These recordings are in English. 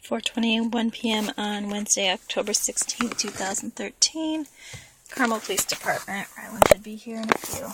4:21 p.m. on Wednesday, October 16th, 2013. Carmel Police Department. Ryland should be here in a few.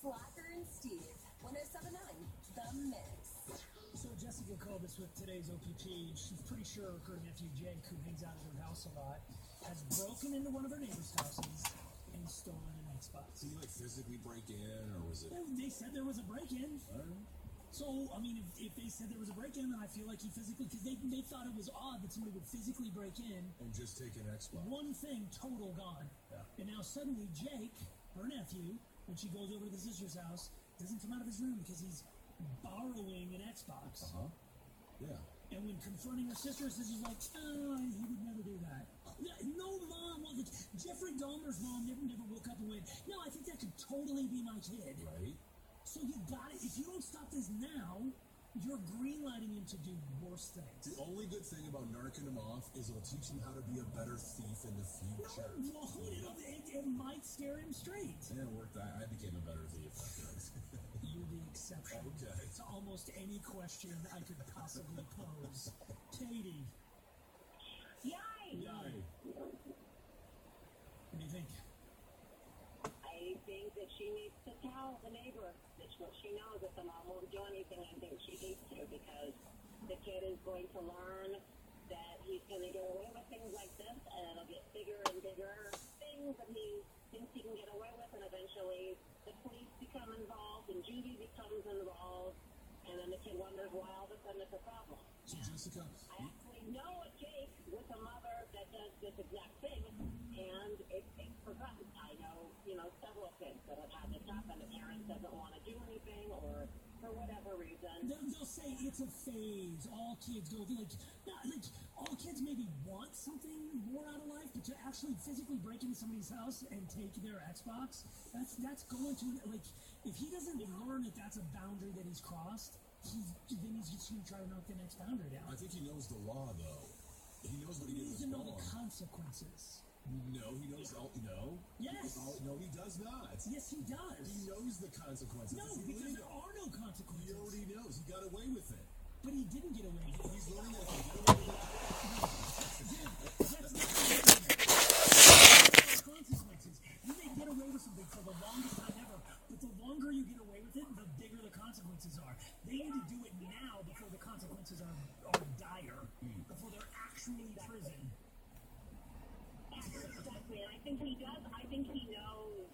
Slacker and Steve, 107.9 The Mix. So Jessica called us with today's OPP. She's pretty sure her nephew Jake, who hangs out at her house a lot, has broken into one of her neighbors' houses and stolen an Xbox. Did he physically break in, or was it? Well, they said there was a break-in. So, I mean, if they said there was a break-in, then I feel like he physically, because they thought it was odd that somebody would physically break in And just take an Xbox. one thing, total gone. Yeah. And now suddenly Jake, her nephew, when she goes over to the sister's house, doesn't come out of his room because he's borrowing an Xbox. Yeah. And when confronting her sister, her sister's like, oh, he would never do that. No mom, Jeffrey Dahmer's mom never woke up and went, no, I think that could totally be my kid. Right? So you got it. If you don't stop this now, you're greenlighting him to do worse things. The only good thing about narking him off is it'll teach him how to be a better thief in the future. Well, it might scare him straight. Yeah, it worked. I became a better thief. You're the exception Okay. to almost any question I could possibly pose. Katie. Yay! Yay. What do you think? I think that she needs to tell the neighbor that she knows that the mom won't do anything. I think she needs to, because the kid is going to learn that he's going to get away with things like this, and it'll get bigger and bigger things that he thinks he can get away with, and eventually the police become involved and Judy becomes involved, and then the kid wonders why all of a sudden it's a problem. So, Jessica, I actually know a Jake with a mother that does this exact thing, and it's forgotten. I know, several kids that have had this happen. The parent doesn't want to do anything, or for whatever reason. They'll say it's a phase. All kids go through, all kids maybe want something more out of life, but to actually physically break into somebody's house and take their Xbox, that's going to, if he doesn't learn that that's a boundary that he's crossed, then he's just going to try to knock the next boundary down. I think he knows the law, though. He knows what he did He needs was to know wrong. the consequences. No, he knows. No. Yes. No, he does not. Yes, he does. He knows the consequences. No, It's because illegal. there are no consequences. He already knows. He got away with it. But he didn't get away with it. He's learning that he can get away with it. That's not consequences. You may get away with something for the longest time ever, but the longer you get away with it, the bigger the consequences are. They need to do it now before the consequences are dire, before they're actually prison. Exactly, and I think he does. I think he knows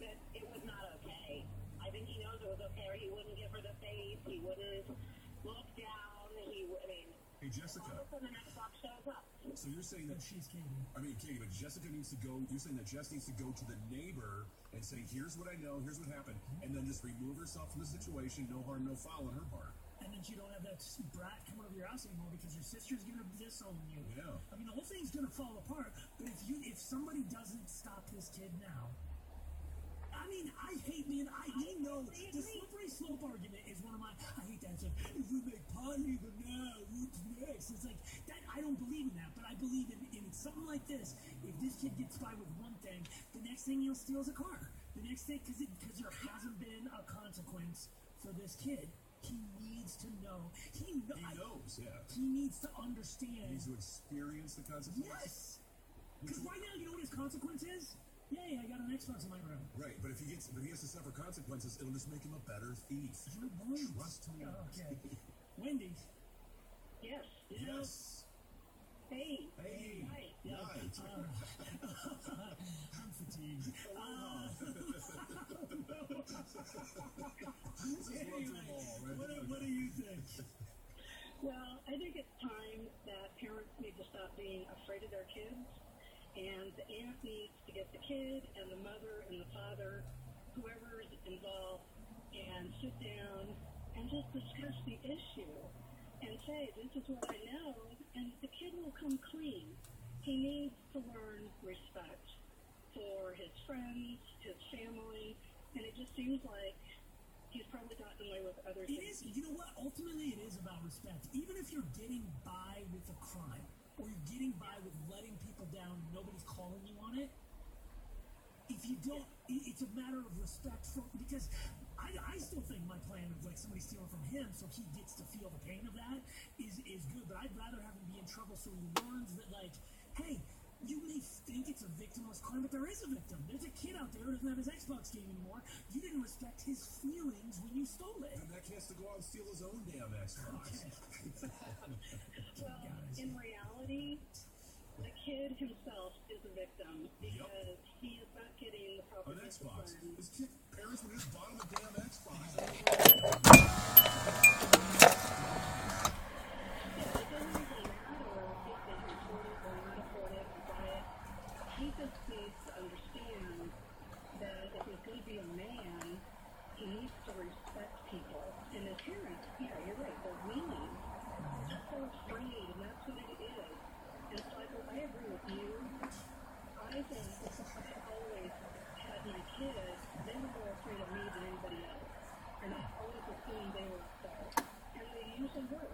that it was not okay. I think he knows it was okay, or he wouldn't give her the face. He wouldn't look down. Hey, Jessica. All of a sudden, the Xbox shows up. So you're saying that She's Katie. Katie, but Jessica needs to go. You're saying that Jess needs to go to the neighbor and say, "Here's what I know. Here's what happened," and then just remove herself from the situation. No harm, no foul on her part. And then you don't have that brat come over your house anymore because your sister's gonna disown you. Yeah. I mean, the whole thing's gonna fall apart. But if somebody doesn't stop this kid now, I mean, I hate, man, you know, the slippery slope argument is one of my, I hate that. It's like, if we make potty, then now, what's next? It's like, that, I don't believe in that, but I believe in something like this. If this kid gets by with one thing, the next thing he'll steal is a car. The next thing, because there hasn't been a consequence for this kid. He needs to know. He knows, yeah. He needs to understand. He needs to experience the consequences. Yes. Because right now, you know what his consequence is? Yay, I got an Xbox in my room. Right, but if he has to suffer consequences, it'll just make him a better thief. Trust me. Okay. Wendy. Yes. Yes. Hey. Hey. Yeah. Right. I'm fatigued. What do you think? Well, I think it's time that parents need to stop being afraid of their kids, and the aunt needs to get the kid and the mother and the father, whoever's involved, and sit down and just discuss the issue and say, this is what I know, and the kid will come clean. He needs to learn respect for his friends, his family, and it just seems like he's probably gotten away with other It things. is, you know what? Ultimately, it is about respect. Even if you're getting by with a crime, or you're getting by with letting people down, nobody's calling you on it. If you don't, it's a matter of respect for, because I still think my plan of like somebody stealing from him so he gets to feel the pain of that is good, but I'd rather have him be in trouble so he learns that, like, hey, you may think it's a victimless crime, but there is a victim. There's a kid out there who doesn't have his Xbox game anymore. You didn't respect his feelings when you stole it. And that kid has to go out and steal his own damn Xbox. Well, in reality, the kid himself is a victim because he is not getting the proper An Xbox. discipline. His kid, parents would just bought him a damn Xbox. Yeah, it doesn't even matter if they can afford it or not afford it or buy it. He just needs to understand that if he's going to be a man, he needs to respect people. And his parents, yeah, you're right, they're mean. They're just so afraid, and that's what it is. And so I agree with you. I think I always had my kids, they were more afraid of me than anybody else. And I always assumed they were so. And they usually were.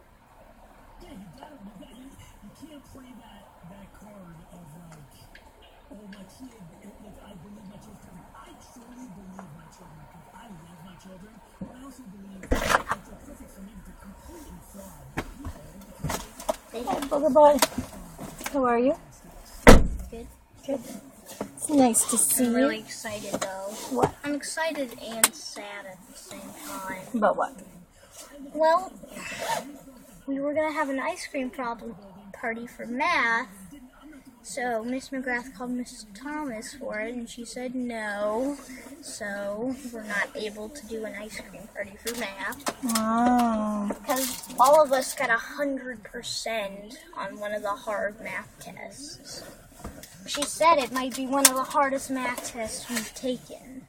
Yeah, you can't play that card of like, oh, my kid, like, I believe my child's perfect. I truly believe my children are perfect. I love my children, but I also believe that they're perfect for me, but they're completely flawed people. Hi, Booger Boy. How are you? Good. Good. It's nice to see I'm you. really excited though. What? I'm excited and sad at the same time. About what? Well, we were gonna have an ice cream party for math, so Miss McGrath called Mrs. Thomas for it, and she said no. So we're not able to do an ice cream party for math Oh. because all of us got 100% on one of the hard math tests. She said it might be one of the hardest math tests we've taken.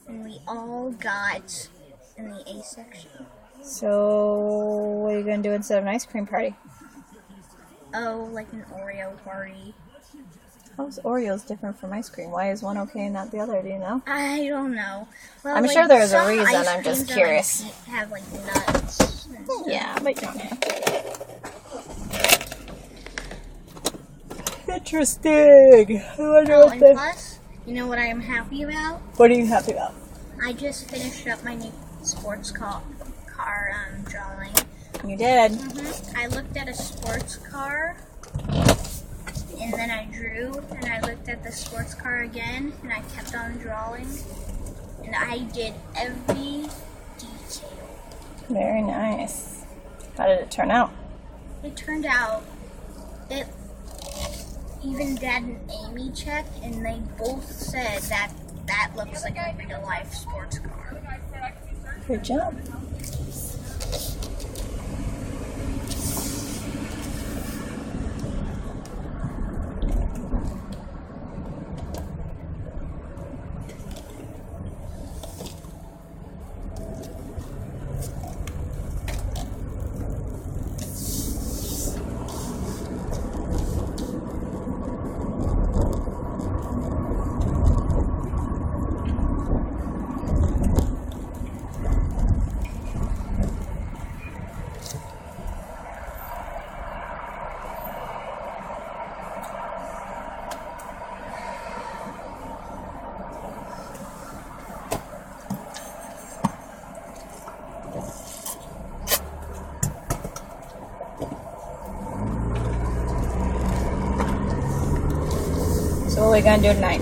And we all got in the A section. So, what are you going to do instead of an ice cream party? Oh, like an Oreo party. How's Oreos different from ice cream? Why is one okay and not the other? Do you know? I don't know. Well, I'm like, sure there's a some reason, ice I'm just creams are, curious. Like, have like nuts. and stuff. Yeah, but you don't have to. Interesting. I wonder Oh, and plus, you know what I am happy about? What are you happy about? I just finished up my new sports car drawing. You did. I looked at a sports car, and then I drew, and I looked at the sports car again, and I kept on drawing, and I did every detail. Very nice. How did it turn out? It turned out that even Dad and Amy checked, and they both said that that looks like a real life sports car. Good job. we gonna do tonight?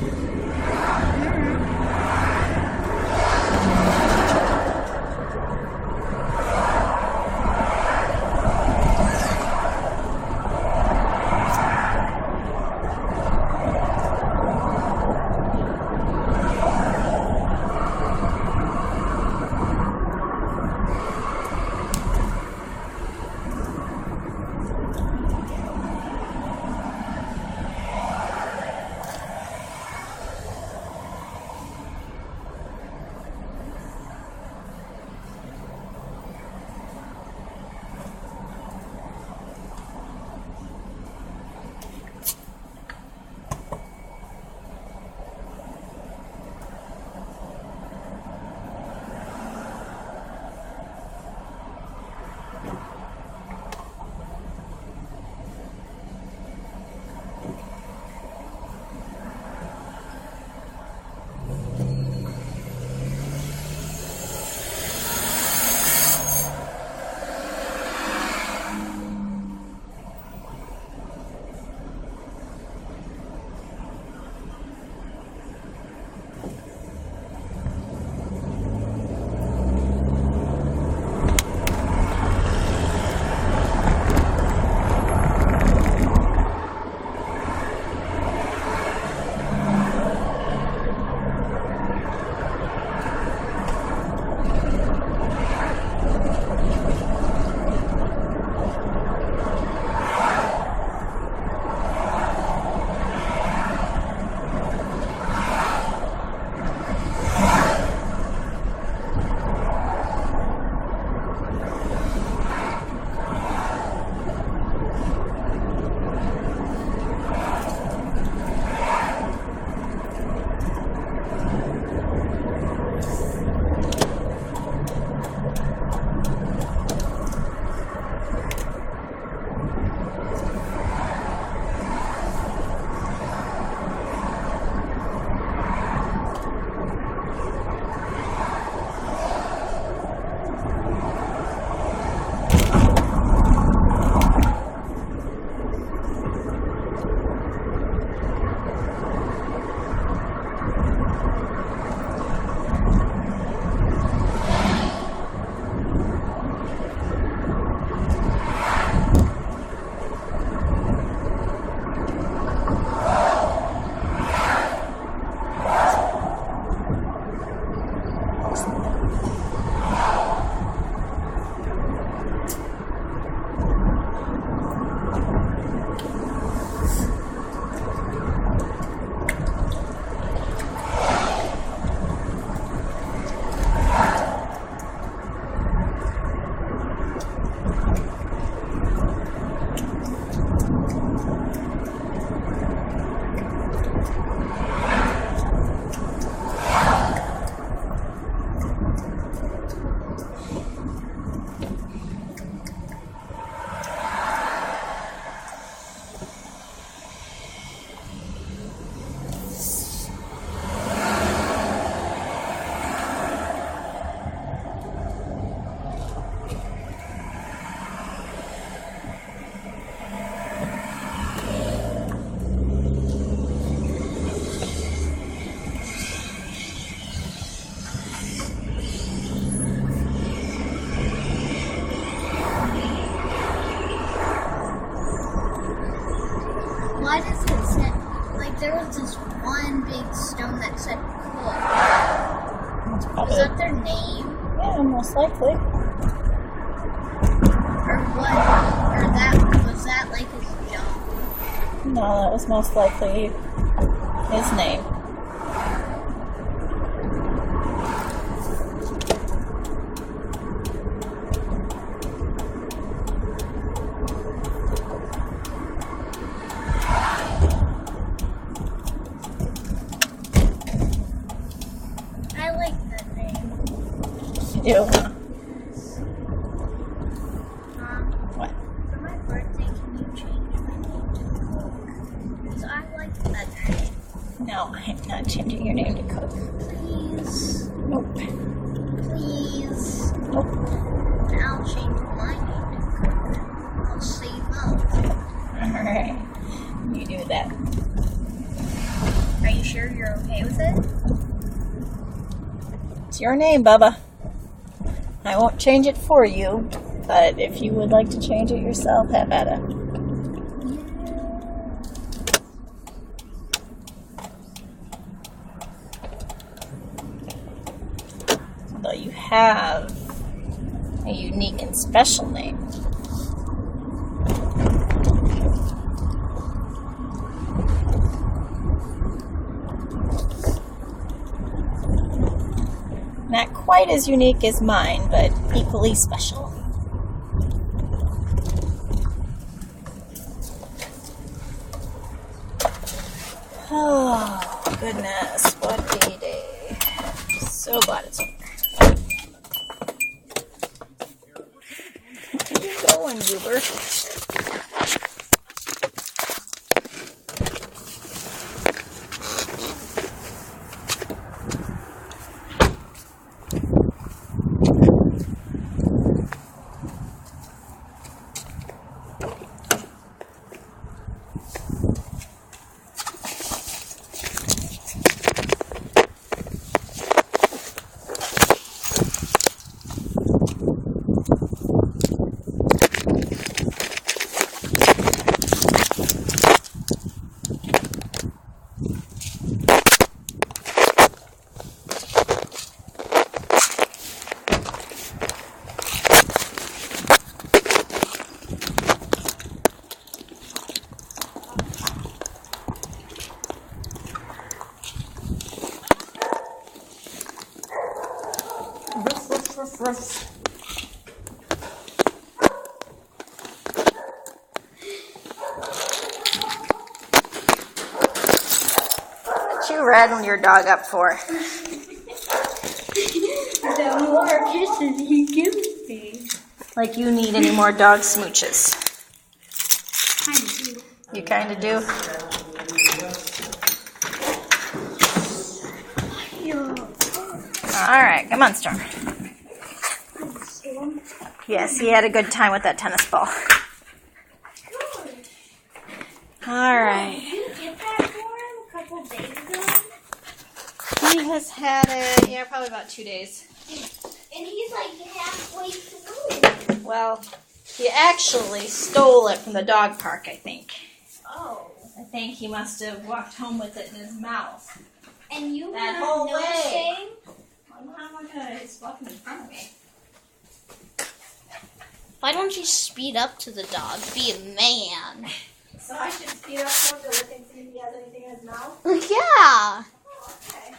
Why does it say, like, there was this one big stone that said Cook. Was that their name? Yeah, most likely. Or what? Or was that like his job? No, that was most likely his name. I like that name. You do, huh? What? For my birthday, can you change my name to Cook? Because I like that name. No, I'm not changing your name to Cook. Please. Nope. Please. Nope. I'll change my name to Cook. I'll save up. Alright. You do that. Are you sure you're okay with it? It's your name, Bubba. I won't change it for you, but if you would like to change it yourself, have at it. Although you have a unique and special name. Not quite as unique as mine, but equally special. Oh, goodness, what a day. So glad it's over. Where are you going, Goober? Ruff. What you rattling your dog up for? The more kisses he gives me. Like you need any more dog smooches. I do. You kind of do? Alright, come on, Storm. Yes, he had a good time with that tennis ball. Alright. Did you get that for him a couple days ago? He has had it, probably about 2 days. And he's like halfway through. Well, he actually stole it from the dog park, I think. Oh. I think he must have walked home with it in his mouth. And you That were whole no way. shame? I'm not looking at it. He's walking in front of me. Why don't you speed up to the dog? Be a man. So I should speed up so to look and see if he has anything in his mouth? Yeah. Okay.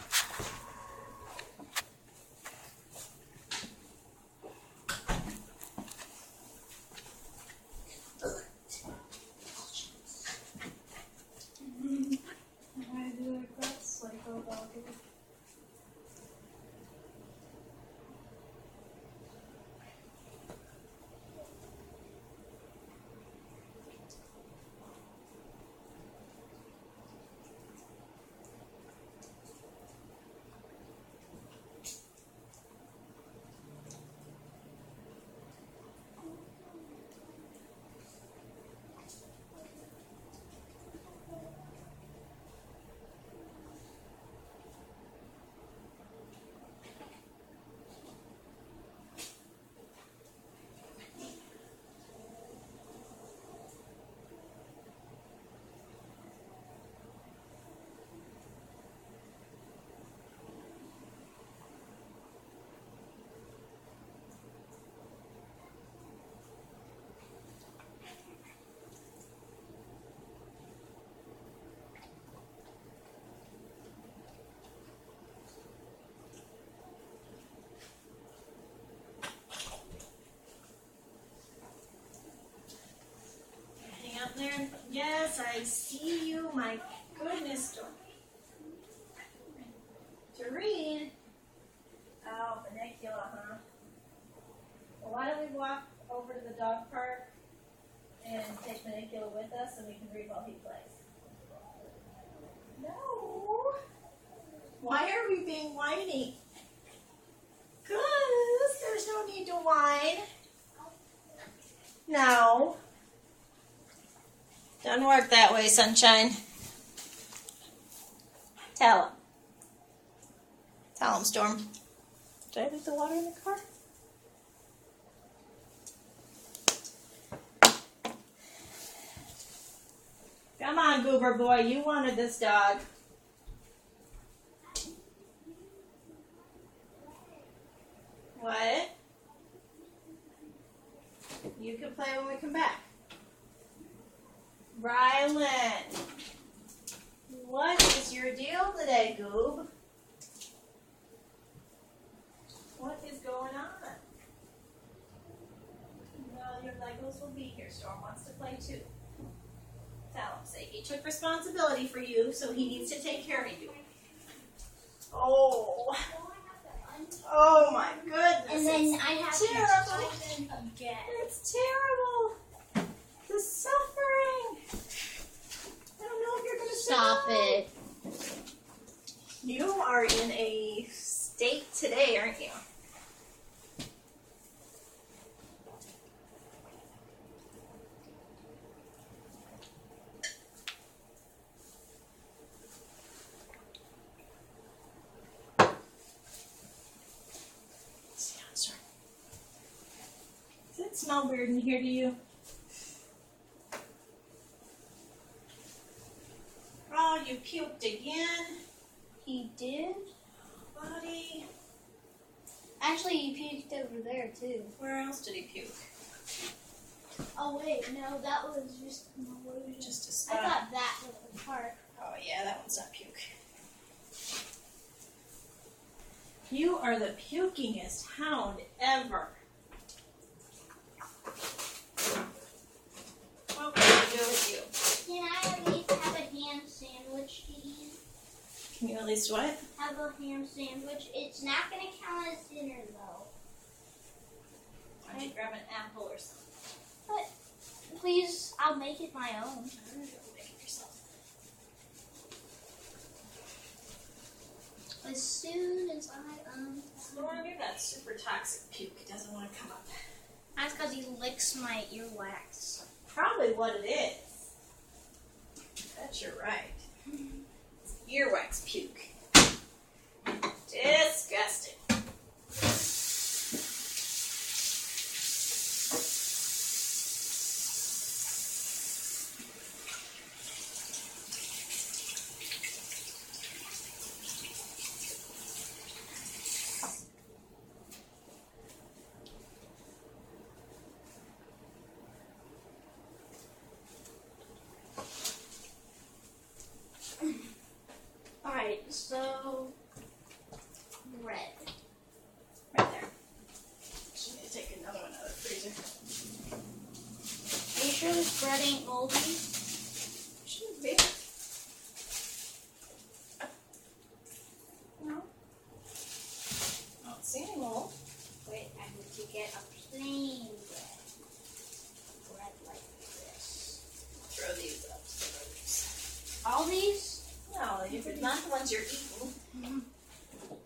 There. Yes, I see you. My goodness, Doreen. Oh, Benicula, huh? Well, why don't we walk over to the dog park and take Benicula with us, and we can read while he plays. No. Why are we being whiny? Goodness, there's no need to whine. No. Doesn't work that way, sunshine. Tell him. Tell him, Storm. Did I leave the water in the car? Come on, Goober boy. You wanted this dog. What? You can play when we come back. Rylan. What is your deal today, Goob? What is going on? Well, your Legos will be here. Storm wants to play too. Tell him, say he took responsibility for you, so he needs to take care of you. Oh. Oh my goodness. And then I have terrible. to open again. It's terrible. The suffering. I don't know if you're going to Stop it. You are in a state today, aren't you? Does it smell weird in here to you? Oh, you puked again. He did? Buddy. Actually, he puked over there, too. Where else did he puke? Oh, wait, no, that was just an illusion. Just a I spot. thought that was the part. Oh yeah, that one's not puke. You are the pukingest hound ever. What can I do with you? Can I at least have a ham sandwich to eat? Can you at least what? Have a ham sandwich. It's not going to count as dinner, though. Why don't you grab an apple or something? But please, I'll make it my own. Make it yourself. As soon as I Storm, you got super toxic puke. It doesn't want to come up. That's because he licks my earwax. Probably what it is. Bet you're right. It's earwax puke. Disgusting. Alright, so bread. Right there. Just need to take another one out of the freezer. Are you sure this bread ain't moldy? Shouldn't be. No. I don't see any mold. Wait, I need to get a plain bread. Bread like this. Throw these up to the brothers. All these? No, if it's not the ones you're eating.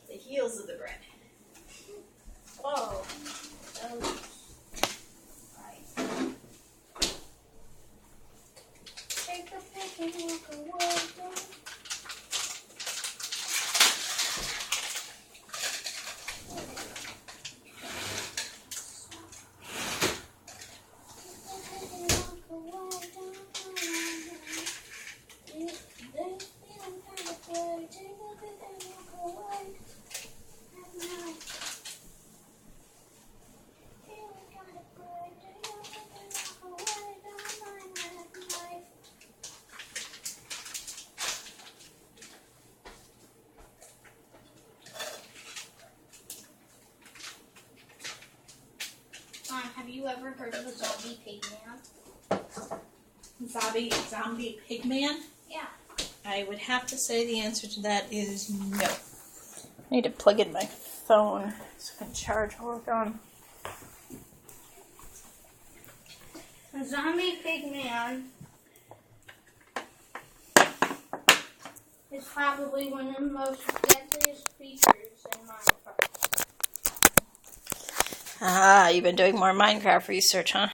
The heels of the bread. Oh. Those. Right. Take a pick and walk away. Have you ever heard of a zombie pig man? Zombie pigman? Yeah. I would have to say the answer to that is no. I need to plug in my phone so I can charge while we're gone. A zombie pig man is probably one of the most deadliest creatures in Minecraft. Ah, you've been doing more Minecraft research, huh?